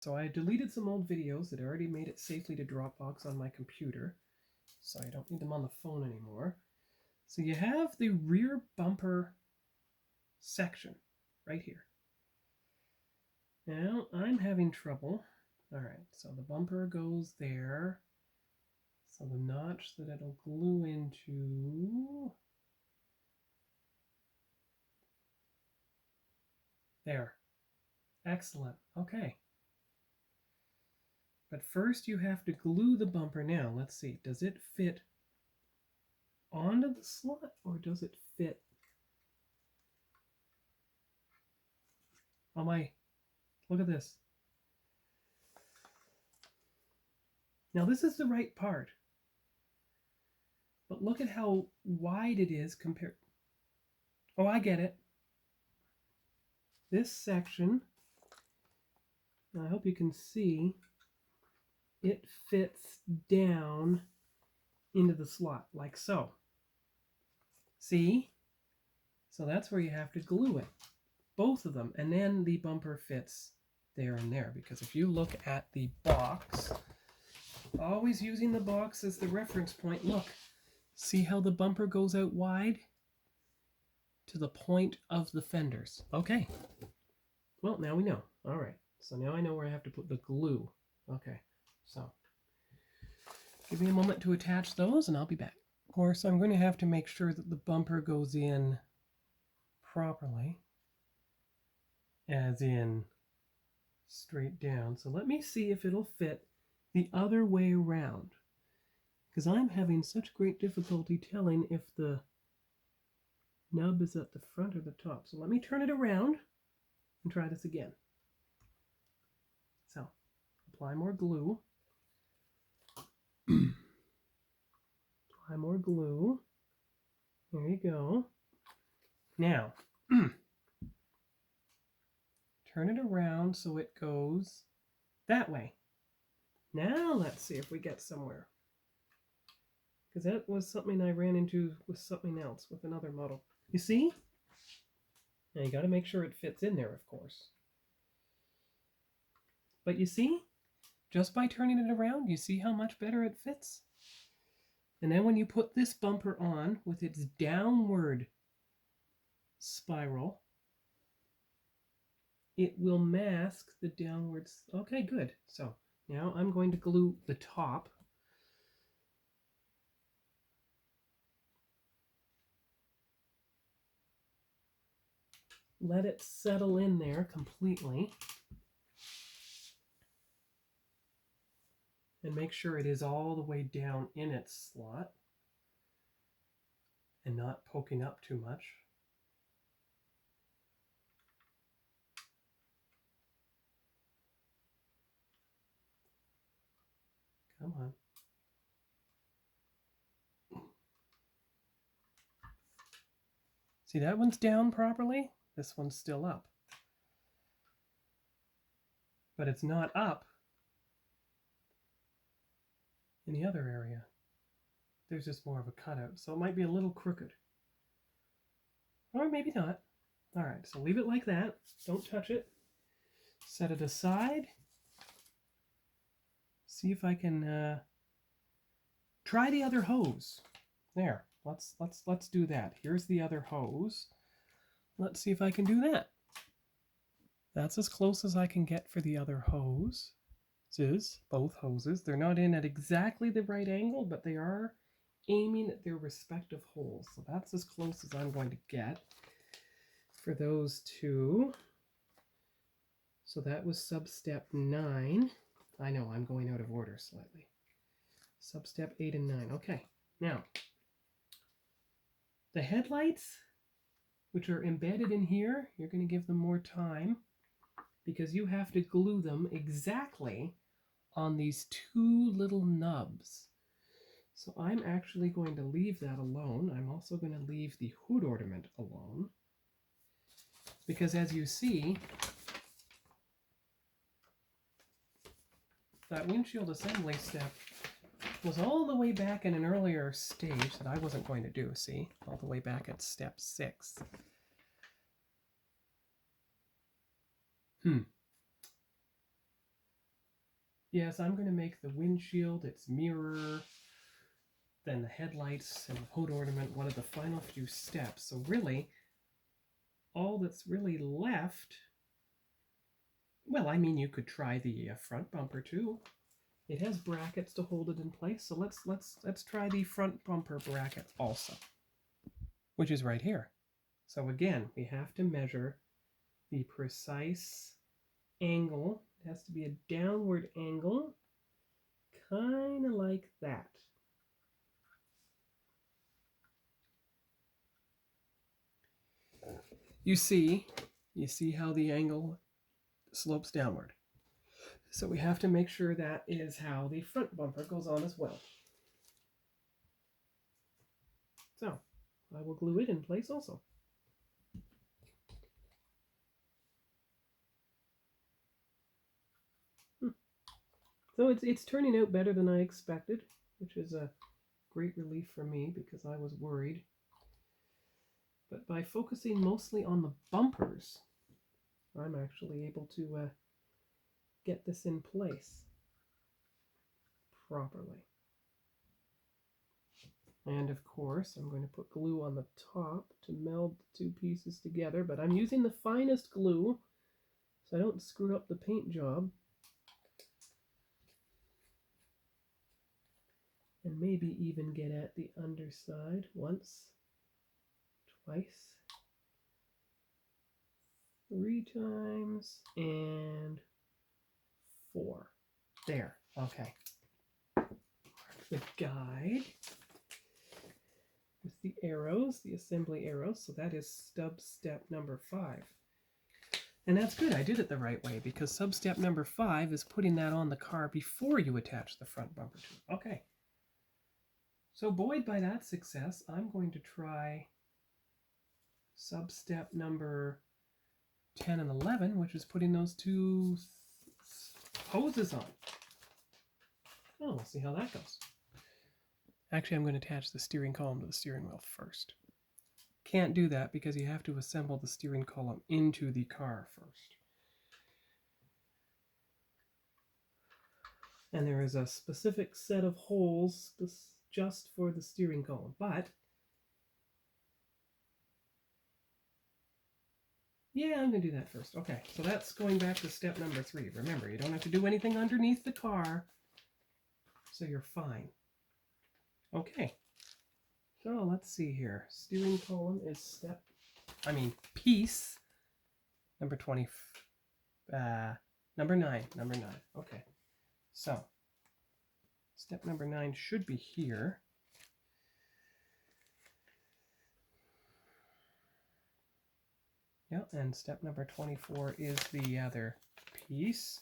So I deleted some old videos that already made it safely to Dropbox on my computer, so I don't need them on the phone anymore. So you have the rear bumper section right here. Now I'm having trouble. All right, so the bumper goes there. So the notch that it'll glue into, there. Excellent. Okay. But first you have to glue the bumper. Now, let's see. Does it fit onto the slot or does it fit? Oh my, look at this. Now this is the right part. But look at how wide it is compared. Oh, I get it. This section, I hope you can see, it fits down into the slot like so. See? So that's where you have to glue it. Both of them. And then the bumper fits there and there. Because if you look at the box, always using the box as the reference point, look. See how the bumper goes out wide? To the point of the fenders. Okay. Well, now we know. All right. So now I know where I have to put the glue. Okay. So give me a moment to attach those and I'll be back. Of course, I'm going to have to make sure that the bumper goes in properly, as in straight down. So let me see if it'll fit the other way around, because I'm having such great difficulty telling if the nub is at the front or the top. So let me turn it around and try this again. So apply more glue. Apply more glue. There you go. Now, turn it around so it goes that way. Now let's see if we get somewhere. Because that was something I ran into with something else, with another model. You see? Now you got to make sure it fits in there, of course. But you see? Just by turning it around, you see how much better it fits? And then when you put this bumper on with its downward spiral, it will mask the downwards. Okay, good. So now I'm going to glue the top. Let it settle in there completely. And make sure it is all the way down in its slot and not poking up too much. Come on. See, that one's down properly. This one's still up. But it's not up in the other area. There's just more of a cutout, so it might be a little crooked. Or maybe not. All right, so leave it like that. Don't touch it. Set it aside. See if I can try the other hose. There. Let's do that. Here's the other hose. Let's see if I can do that. That's as close as I can get for the other hose. Both hoses. They're not in at exactly the right angle, but they are aiming at their respective holes. So that's as close as I'm going to get for those two. So that was sub-step 9. I know, I'm going out of order slightly. Sub-step 8 and 9. Okay, now, the headlights, which are embedded in here, you're going to give them more time because you have to glue them exactly on these two little nubs. So I'm actually going to leave that alone. I'm also going to leave the hood ornament alone because, as you see, that windshield assembly step was all the way back in an earlier stage that I wasn't going to do, see? All the way back at step 6. Yes, I'm going to make the windshield, its mirror, then the headlights and the hood ornament one of the final few steps. So really, all that's really left, well, I mean, you could try the front bumper too. It has brackets to hold it in place, so let's try the front bumper bracket also, which is right here. So again, we have to measure the precise angle. It has to be a downward angle, kind of like that. You see how the angle slopes downward. So we have to make sure that is how the front bumper goes on as well. So I will glue it in place also. So it's turning out better than I expected, which is a great relief for me because I was worried. But by focusing mostly on the bumpers, I'm actually able to get this in place properly. And of course, I'm going to put glue on the top to meld the two pieces together, but I'm using the finest glue so I don't screw up the paint job. And maybe even get at the underside once, twice, 3 times, and 4. There, okay. The guide with the arrows, the assembly arrows, so that is stub step number 5. And that's good, I did it the right way, because sub step number 5 is putting that on the car before you attach the front bumper to it. Okay. So buoyed by that success, I'm going to try sub-step number 10 and 11, which is putting those two hoses on. Oh, we'll see how that goes. Actually, I'm going to attach the steering column to the steering wheel first. Can't do that because you have to assemble the steering column into the car first. And there is a specific set of holes just for the steering column, but yeah, I'm going to do that first. Okay, so that's going back to step number 3. Remember, you don't have to do anything underneath the car, so you're fine. Okay, so let's see here. Steering column is piece number 20, number 9. Okay, so step number 9 should be here. Yeah, and step number 24 is the other piece,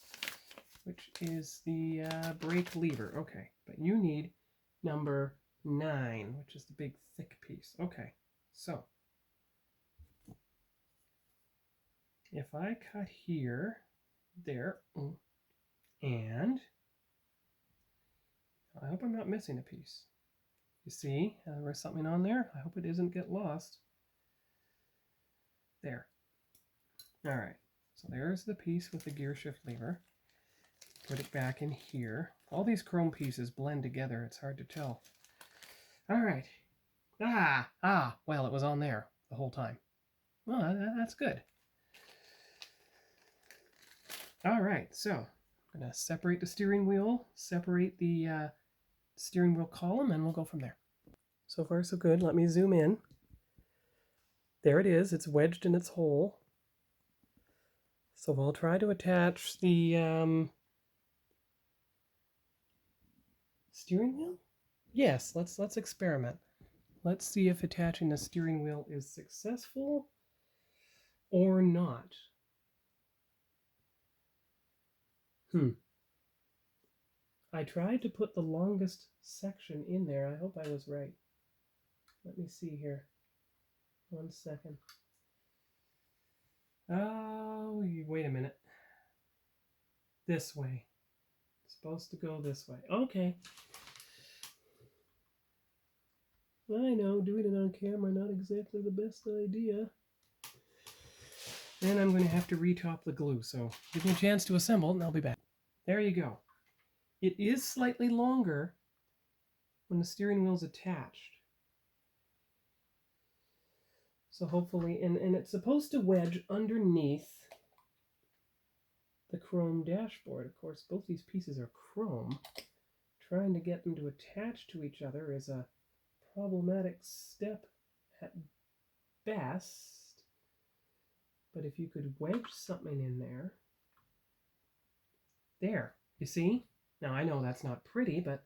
which is the brake lever. Okay, but you need number 9, which is the big thick piece. Okay, so if I cut here, there, and I hope I'm not missing a piece. You see, there's something on there. I hope it doesn't get lost. There. All right, so there's the piece with the gear shift lever. Put it back in here. All these chrome pieces blend together. It's hard to tell. All right. Well, it was on there the whole time. Well, that's good. All right, so I'm going to separate the steering wheel, separate the steering wheel column, and we'll go from there. So far, so good. Let me zoom in. There it is. It's wedged in its hole. So we'll try to attach the steering wheel? Yes, let's experiment. Let's see if attaching the steering wheel is successful or not. I tried to put the longest section in there. I hope I was right. Let me see here. 1 second. Oh, wait a minute. This way. It's supposed to go this way. Okay. I know, doing it on camera, not exactly the best idea. And I'm going to have to retop the glue, so give me a chance to assemble and I'll be back. There you go. It is slightly longer when the steering wheel is attached. So hopefully, and it's supposed to wedge underneath the chrome dashboard. Of course, both these pieces are chrome. Trying to get them to attach to each other is a problematic step at best. But if you could wedge something in there. There, you see? Now I know that's not pretty, but...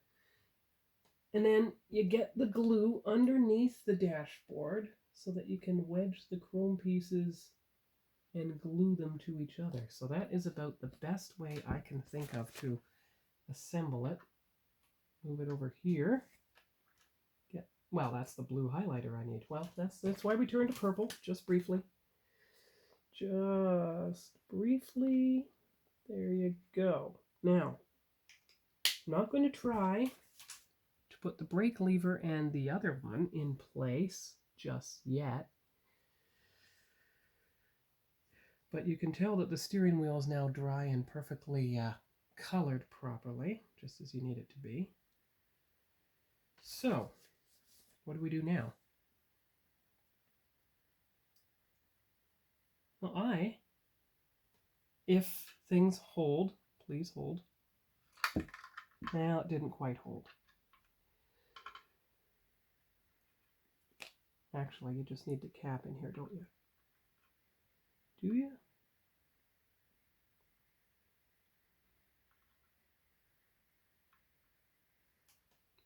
And then you get the glue underneath the dashboard so that you can wedge the chrome pieces and glue them to each other. So that is about the best way I can think of to assemble it. Move it over here. Well, that's the blue highlighter I need. Well, that's why we turned to purple, just briefly. Just briefly. There you go. Now, I'm not going to try to put the brake lever and the other one in place just yet. But you can tell that the steering wheel is now dry and perfectly colored properly, just as you need it to be. So, what do we do now? Well, if things hold, please hold. Well, it didn't quite hold. Actually, you just need the cap in here, don't you? Do you?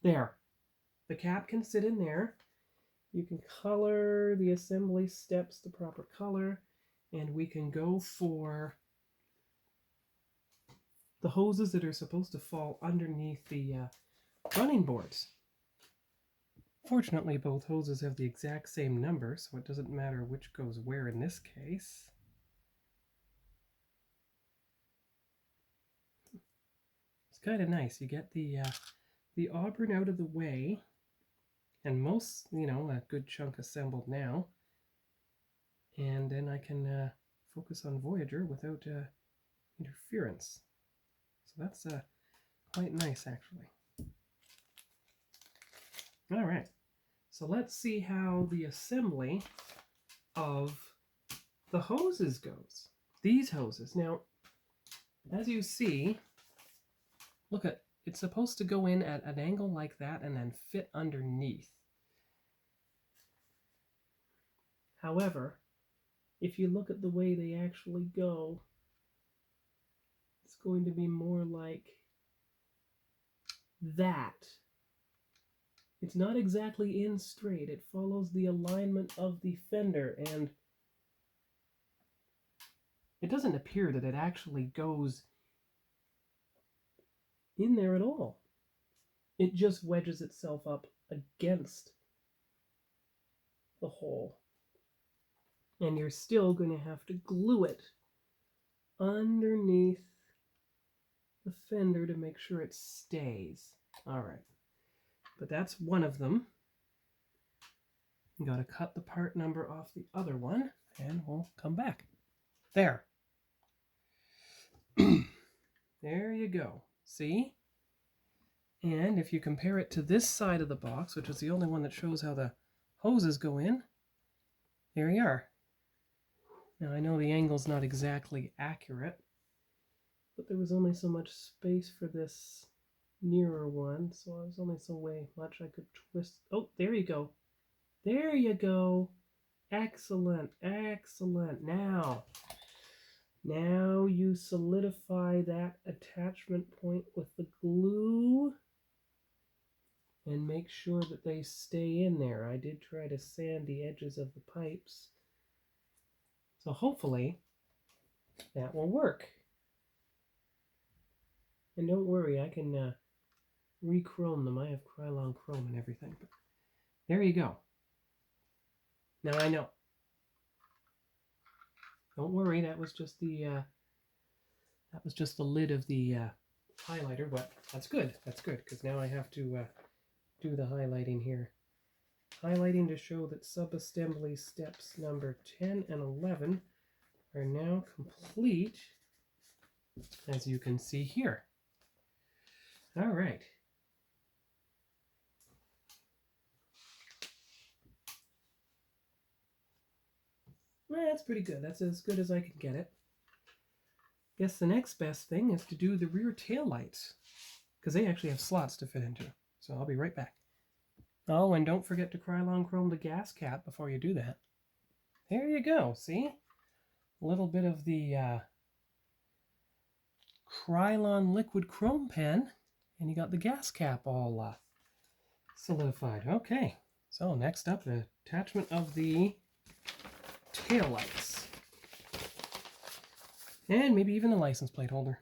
There. The cap can sit in there. You can color the assembly steps the proper color, and we can go for the hoses that are supposed to fall underneath the running boards. Fortunately, both hoses have the exact same number, so it doesn't matter which goes where in this case. It's kind of nice. You get the Auburn out of the way, and most, a good chunk assembled now. And then I can focus on Voyager without interference. So that's quite nice, actually. All right. So let's see how the assembly of the hoses goes. These hoses. Now, as you see, look at, it's supposed to go in at an angle like that and then fit underneath. However, if you look at the way they actually go, it's going to be more like that. It's not exactly in straight. It follows the alignment of the fender, and it doesn't appear that it actually goes in there at all. It just wedges itself up against the hole. And you're still going to have to glue it underneath the fender to make sure it stays. All right. But that's one of them. You got to cut the part number off the other one, and we'll come back. There. There you go. See? And if you compare it to this side of the box, which is the only one that shows how the hoses go in, there you are. Now I know the angle's not exactly accurate, but there was only so much space for this nearer one, so I was only so much I could twist. Oh, there you go. There you go. Excellent, excellent. Now you solidify that attachment point with the glue and make sure that they stay in there. I did try to sand the edges of the pipes, so hopefully that will work. And don't worry, I can re-chrome them. I have Krylon chrome and everything. But there you go. Now I know. Don't worry, that was just the lid of the highlighter. But that's good. That's good, because now I have to do the highlighting here. Highlighting to show that sub-assembly steps number 10 and 11 are now complete, as you can see here. All right. Well, that's pretty good. That's as good as I can get it. Guess the next best thing is to do the rear tail lights, because they actually have slots to fit into. So I'll be right back. Oh, and don't forget to Krylon chrome the gas cap before you do that. There you go, see? A little bit of the Krylon liquid chrome pen, and you got the gas cap all solidified. Okay, so next up, the attachment of the tail lights. And maybe even the license plate holder.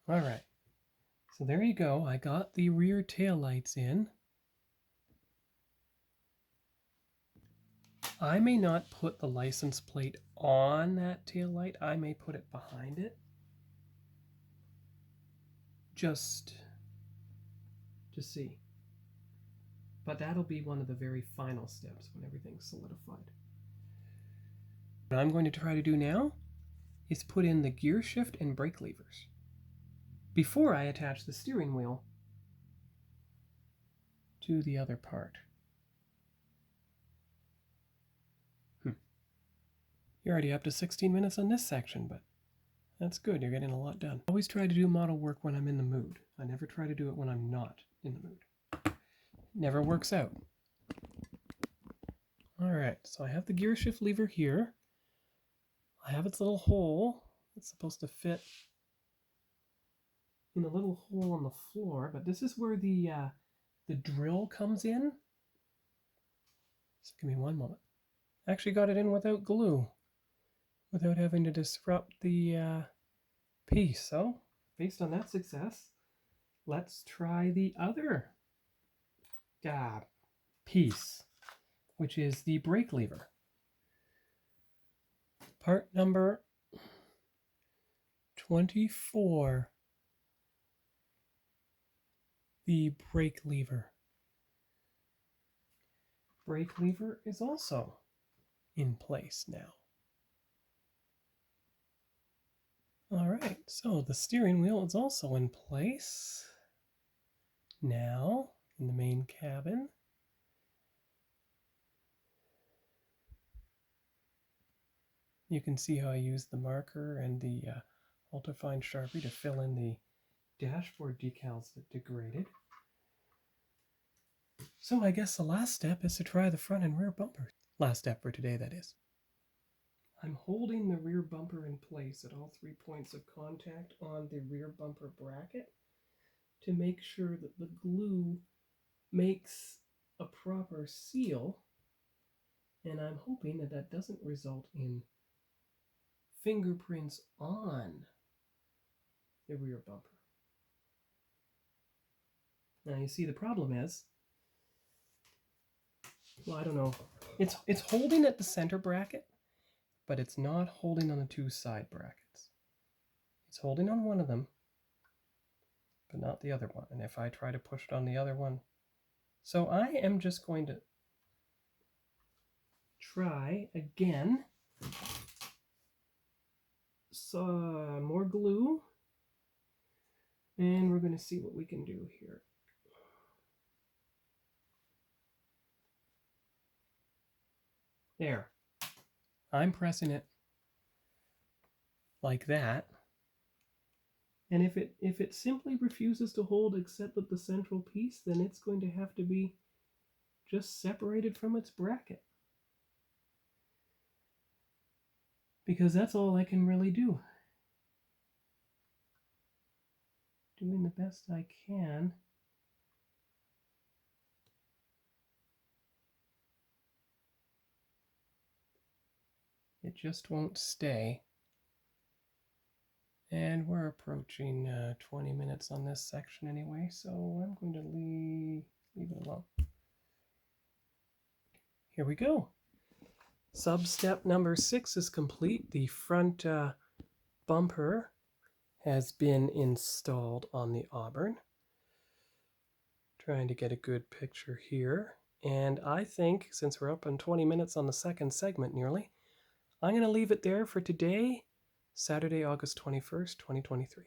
All right, so there you go. I got the rear tail lights in. I may not put the license plate on that tail light. I may put it behind it. Just to see. But that'll be one of the very final steps when everything's solidified. What I'm going to try to do now is put in the gear shift and brake levers before I attach the steering wheel to the other part. You're already up to 16 minutes on this section, but that's good. You're getting a lot done. I always try to do model work when I'm in the mood. I never try to do it when I'm not in the mood. Never works out. All right, so I have the gear shift lever here. I have its little hole. It's supposed to fit in a little hole on the floor, but this is where the drill comes in. So give me one moment. I actually got it in without glue, without having to disrupt the piece. So, based on that success, let's try the other piece, which is the brake lever. Part number 24. The brake lever. Brake lever is also in place now. All right, so the steering wheel is also in place now in the main cabin. You can see how I used the marker and the ultrafine Sharpie to fill in the dashboard decals that degraded. So I guess the last step is to try the front and rear bumpers. Last step for today, that is. I'm holding the rear bumper in place at all 3 points of contact on the rear bumper bracket to make sure that the glue makes a proper seal, and I'm hoping that that doesn't result in fingerprints on the rear bumper. Now you see the problem is, well, I don't know, it's holding at the center bracket, but it's not holding on the two side brackets. It's holding on one of them, but not the other one. And if I try to push it on the other one, so I am just going to try again. So more glue, and we're going to see what we can do here. There. I'm pressing it like that. And if it simply refuses to hold except with the central piece, then it's going to have to be just separated from its bracket. Because that's all I can really do. Doing the best I can. It just won't stay. And we're approaching 20 minutes on this section anyway, so I'm going to leave it alone. Here we go. Sub-step number 6 is complete. The front bumper has been installed on the Auburn. Trying to get a good picture here. And I think, since we're up on 20 minutes on the second segment nearly, I'm going to leave it there for today, Saturday, August 21st, 2023.